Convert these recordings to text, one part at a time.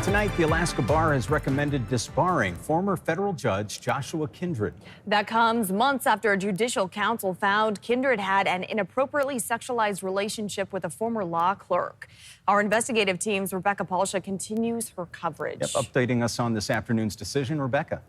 Tonight, the Alaska Bar has recommended disbarring former federal judge Joshua Kindred. That comes months after a judicial council found Kindred had an inappropriately sexualized relationship with a former law clerk. Our investigative team's Rebecca Palsha continues her coverage. Updating us on this afternoon's decision, Rebecca.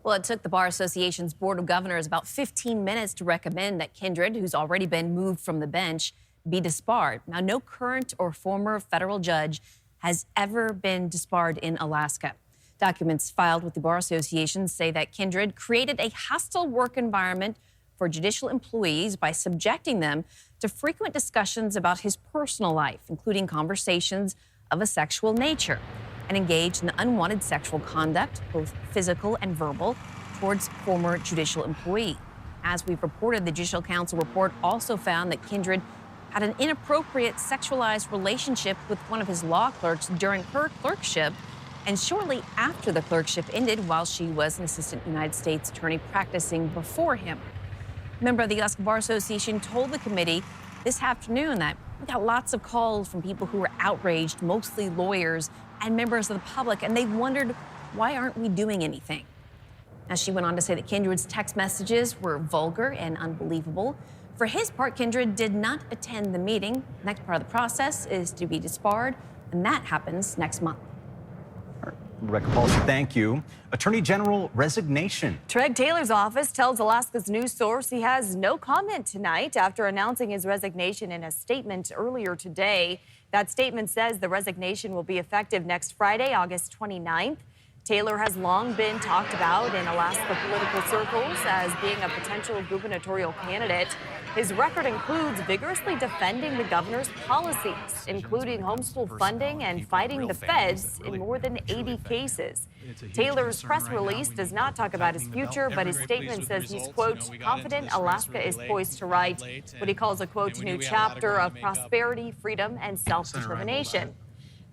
Well, it took the Bar Association's Board of Governors about 15 minutes to recommend that Kindred, who's already been moved from the bench, be disbarred. Now, no current or former federal judge has ever been disbarred in Alaska. Documents filed with the Bar Association say that Kindred created a hostile work environment for judicial employees by subjecting them to frequent discussions about his personal life, including conversations of a sexual nature, and engaged in unwanted sexual conduct, both physical and verbal, towards former judicial employee. As we've reported, the Judicial Council report also found that Kindred had an inappropriate sexualized relationship with one of his law clerks during her clerkship and shortly after the clerkship ended while she was an assistant United States attorney practicing before him. A member of the Alaska Bar Association told the committee this afternoon that we got lots of calls from people who were outraged, mostly lawyers and members of the public, and they wondered, why aren't we doing anything? Now, she went on to say that Kindred's text messages were vulgar and unbelievable. For his part, Kindred did not attend the meeting. Next part of the process is to be disbarred, and that happens next month. Rebecca Palsha, thank you. Attorney General resignation. Treg Taylor's office tells Alaska's news source he has no comment tonight after announcing his resignation in a statement earlier today. That statement says the resignation will be effective next Friday, August 29th. Taylor has long been talked about in Alaska political circles as being a potential gubernatorial candidate. His record includes vigorously defending the governor's policies, including homeschool funding and fighting the feds in more than 80 cases. Taylor's press release does not talk about his future, but his statement says he's, quote, confident Alaska is poised to write what he calls a, quote, new chapter of prosperity, freedom, and self-determination.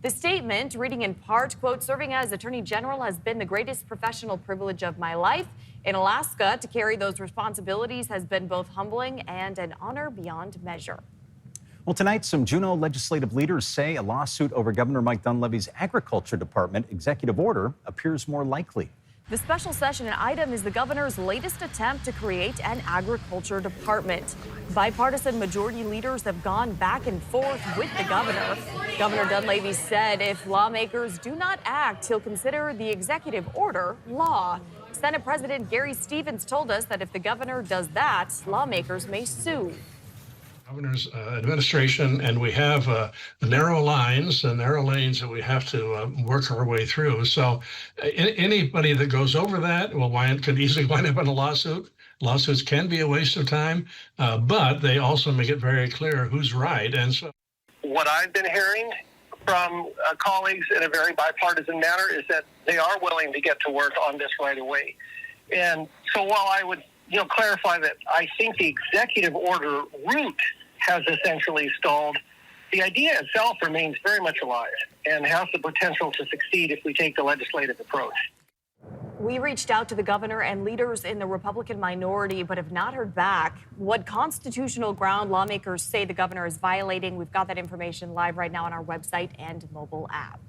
The statement, reading in part, quote, serving as Attorney General has been the greatest professional privilege of my life. In Alaska, to carry those responsibilities has been both humbling and an honor beyond measure. Well, tonight, some Juneau legislative leaders say a lawsuit over Governor Mike Dunleavy's Agriculture Department executive order appears more likely. The special session item is the governor's latest attempt to create an agriculture department. Bipartisan majority leaders have gone back and forth with the governor. Governor Dunleavy said if lawmakers do not act, he'll consider the executive order law. Senate President Gary Stevens told us that if the governor does that, lawmakers may sue. Governor's administration, and we have the narrow lines, the narrow lanes that we have to work our way through. So anybody that goes over that could easily wind up in a lawsuit. Lawsuits can be a waste of time, but they also make it very clear who's right. And so what I've been hearing from colleagues in a very bipartisan manner is that they are willing to get to work on this right away. And so while I would clarify that I think the executive order route has essentially stalled, the idea itself remains very much alive and has the potential to succeed if we take the legislative approach. We reached out to the governor and leaders in the Republican minority, but have not heard back. What constitutional ground lawmakers say the governor is violating, we've got that information live right now on our website and mobile app.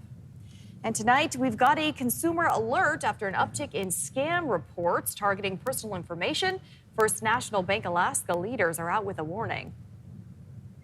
And tonight, we've got a consumer alert after an uptick in scam reports targeting personal information. First National Bank Alaska leaders are out with a warning.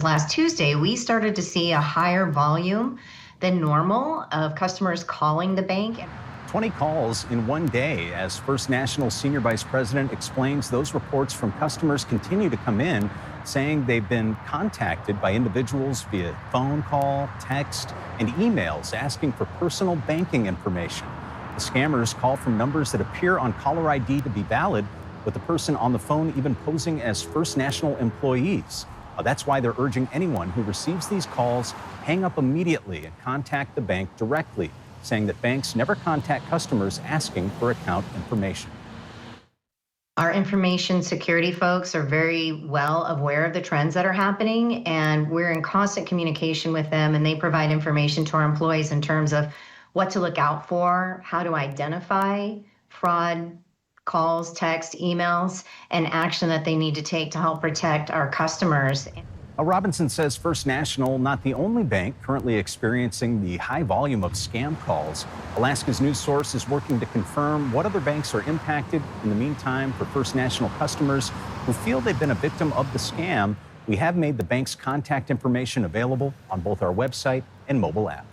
Last Tuesday, we started to see a higher volume than normal of customers calling the bank. 20 calls in one day as First National Senior Vice President explains those reports from customers continue to come in, saying they've been contacted by individuals via phone call, text, and emails asking for personal banking information. The scammers call from numbers that appear on caller ID to be valid, with the person on the phone even posing as First National employees. That's why they're urging anyone who receives these calls hang up immediately and contact the bank directly, saying that banks never contact customers asking for account information. Our information security folks are very well aware of the trends that are happening, and we're in constant communication with them, and they provide information to our employees in terms of what to look out for, how to identify fraud calls, text, emails, and action that they need to take to help protect our customers. Robinson says First National, not the only bank currently experiencing the high volume of scam calls. Alaska's news source is working to confirm what other banks are impacted. In the meantime, for First National customers who feel they've been a victim of the scam, we have made the bank's contact information available on both our website and mobile app.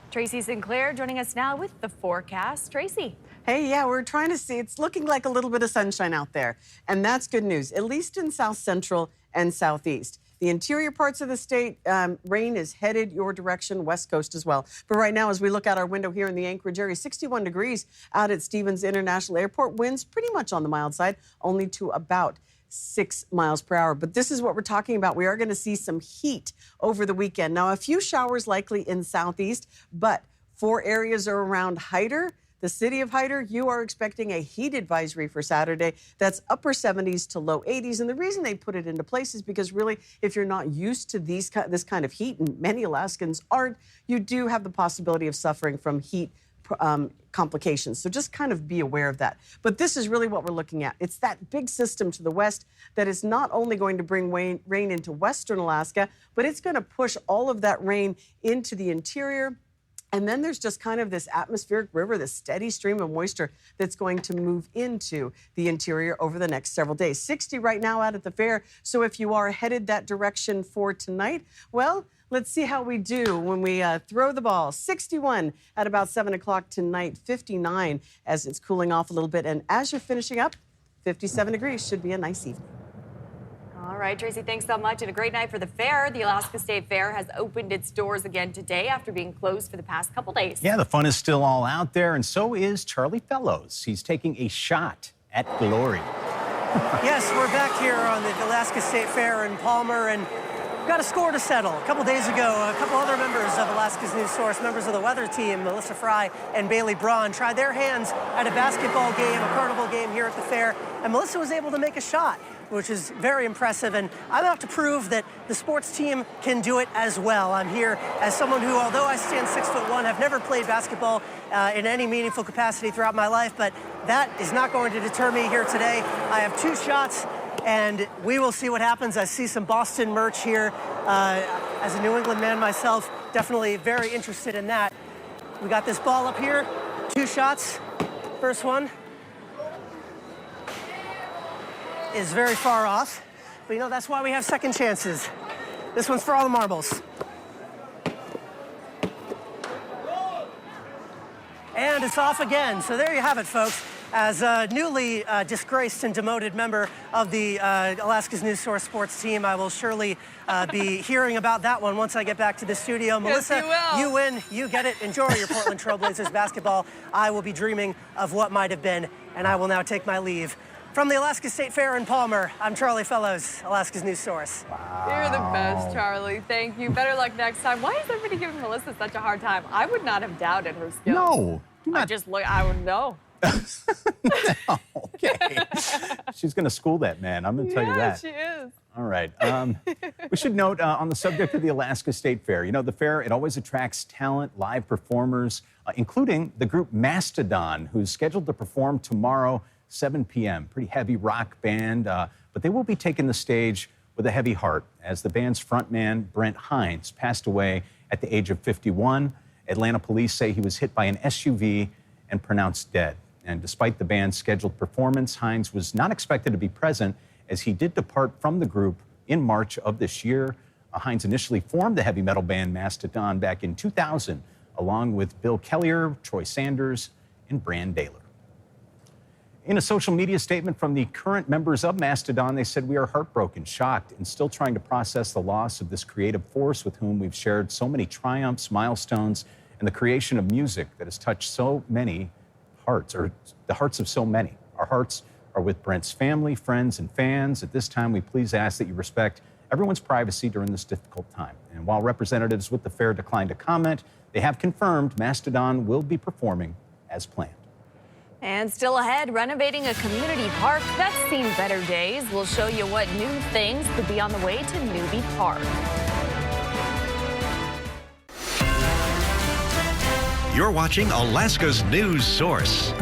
Tracy Sinclair joining us now with the forecast. Tracy. Hey, yeah, we're trying to see. It's looking like a little bit of sunshine out there, and that's good news, at least in South Central and Southeast. The interior parts of the state, rain is headed your direction, West Coast as well. But right now, as we look out our window here in the Anchorage area, 61 degrees out at Stevens International Airport. Winds pretty much on the mild side, only to about 6 miles per hour. But this is what we're talking about. We are going to see some heat over the weekend. Now, a few showers likely in Southeast, but for areas around Hyder, the city of Hyder, you are expecting a heat advisory for Saturday. That's upper 70s to low 80s. And the reason they put it into place is because really, if you're not used to this kind of heat, and many Alaskans aren't, you do have the possibility of suffering from heat complications. So just kind of be aware of that. But this is really what we're looking at. It's that big system to the west that is not only going to bring rain into western Alaska, but it's going to push all of that rain into the interior. And then there's just kind of this atmospheric river, this steady stream of moisture that's going to move into the interior over the next several days. 60 right now out at the fair. So if you are headed that direction for tonight, well, let's see how we do when we throw the ball. 61 at about 7 o'clock tonight, 59 as it's cooling off a little bit. And as you're finishing up, 57 degrees should be a nice evening. All right, Tracy, thanks so much. And a great night for the fair. The Alaska State Fair has opened its doors again today after being closed for the past couple days. Yeah, the fun is still all out there, and so is Charlie Fellows. He's taking a shot at glory. Yes, we're back here on the Alaska State Fair in Palmer, and we've got a score to settle. A couple days ago, a couple other members of Alaska's News Source, members of the weather team, Melissa Fry and Bailey Braun, tried their hands at a basketball game, a carnival game here at the fair, and Melissa was able to make a shot, which is very impressive, and I'm out to prove that the sports team can do it as well. I'm here as someone who, although I stand 6'1", have never played basketball in any meaningful capacity throughout my life, but that is not going to deter me here today. I have 2 shots, and we will see what happens. I see some Boston merch here. As a New England man myself, definitely very interested in that. We got this ball up here, 2 shots. First one is very far off, but you know, that's why we have second chances. This one's for all the marbles. And it's off again. So there you have it, folks. As a newly disgraced and demoted member of the Alaska's News Source sports team, I will surely be hearing about that one once I get back to the studio. Yes, Melissa, you win, you get it. Enjoy your Portland Trailblazers basketball. I will be dreaming of what might have been, and I will now take my leave. From the Alaska State Fair in Palmer, I'm Charlie Fellows, Alaska's News Source. Wow. You're the best, Charlie. Thank you. Better luck next time. Why is everybody giving Melissa such a hard time? I would not have doubted her skills. No. I would know. No, okay. She's going to school that man. I'm going to tell you that. She is. All right. We should note on the subject of the Alaska State Fair, you know, the fair, it always attracts talent, live performers, including the group Mastodon, who's scheduled to perform tomorrow, 7 p.m. Pretty heavy rock band, but they will be taking the stage with a heavy heart as the band's frontman, Brent Hines, passed away at the age of 51. Atlanta police say he was hit by an SUV and pronounced dead. And despite the band's scheduled performance, Hines was not expected to be present as he did depart from the group in March of this year. Hines initially formed the heavy metal band Mastodon back in 2000, along with Bill Kellier, Troy Sanders, and Brand Daler. In a social media statement from the current members of Mastodon, they said, "We are heartbroken, shocked, and still trying to process the loss of this creative force with whom we've shared so many triumphs, milestones, and the creation of music that has touched so many hearts, or the hearts of so many. Our hearts are with Brent's family, friends, and fans. At this time, we please ask that you respect everyone's privacy during this difficult time." And while representatives with the fair declined to comment, they have confirmed Mastodon will be performing as planned. And still ahead, renovating a community park that's seen better days. We'll show you what new things could be on the way to Newby Park. You're watching Alaska's News Source.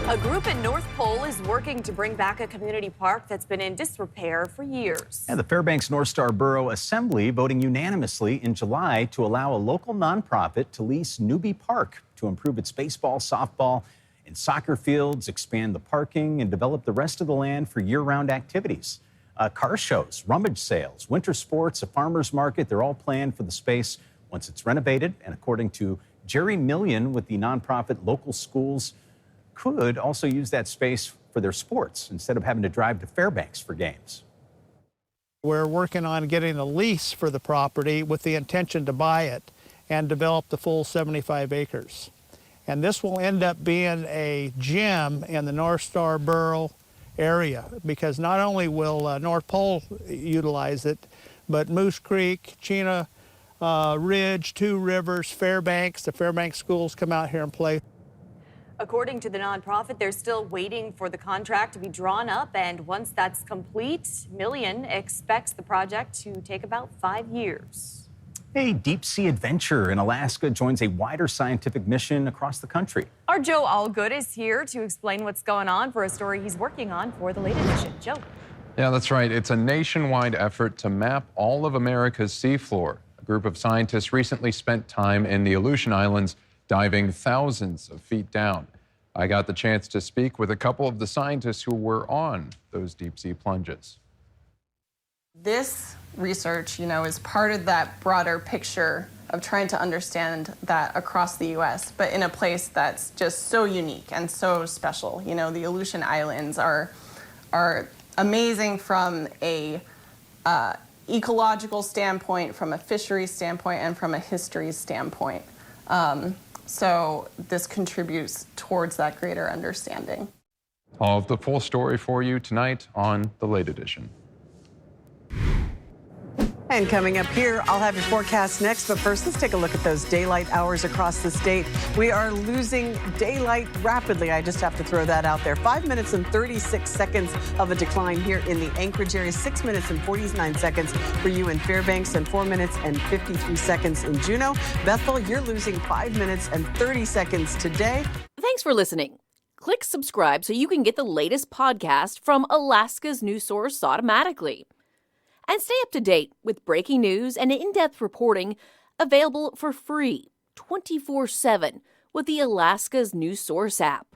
A group in North Pole is working to bring back a community park that's been in disrepair for years. And the Fairbanks North Star Borough Assembly voting unanimously in July to allow a local nonprofit to lease Newby Park to improve its baseball, softball, and soccer fields, expand the parking, and develop the rest of the land for year-round activities. Car shows, rummage sales, winter sports, a farmer's market, they're all planned for the space once it's renovated. And according to Jerry Million with the nonprofit, local schools could also use that space for their sports instead of having to drive to Fairbanks for games. We're working on getting a lease for the property with the intention to buy it and develop the full 75 acres. And this will end up being a gym in the North Star Borough area, because not only will North Pole utilize it, but Moose Creek, Chena Ridge, Two Rivers, Fairbanks, the Fairbanks schools come out here and play. According to the nonprofit, they're still waiting for the contract to be drawn up, and once that's complete, Million expects the project to take about 5 years. A deep-sea adventure in Alaska joins a wider scientific mission across the country. Our Joe Allgood is here to explain what's going on for a story he's working on for the late edition. Joe. Yeah, that's right. It's a nationwide effort to map all of America's seafloor. A group of scientists recently spent time in the Aleutian Islands diving thousands of feet down. I got the chance to speak with a couple of the scientists who were on those deep-sea plunges. This research, is part of that broader picture of trying to understand that across the U.S., but in a place that's just so unique and so special. The Aleutian Islands are amazing from a ecological standpoint, from a fisheries standpoint, and from a history standpoint. So this contributes towards that greater understanding. I'll have the full story for you tonight on The Late Edition. And coming up here, I'll have your forecast next. But first, let's take a look at those daylight hours across the state. We are losing daylight rapidly. I just have to throw that out there. 5 minutes and 36 seconds of a decline here in the Anchorage area. 6 minutes and 49 seconds for you in Fairbanks, and 4 minutes and 53 seconds in Juneau. Bethel, you're losing 5 minutes and 30 seconds today. Thanks for listening. Click subscribe so you can get the latest podcast from Alaska's news source automatically. And stay up to date with breaking news and in-depth reporting available for free 24/7 with the Alaska's News Source app.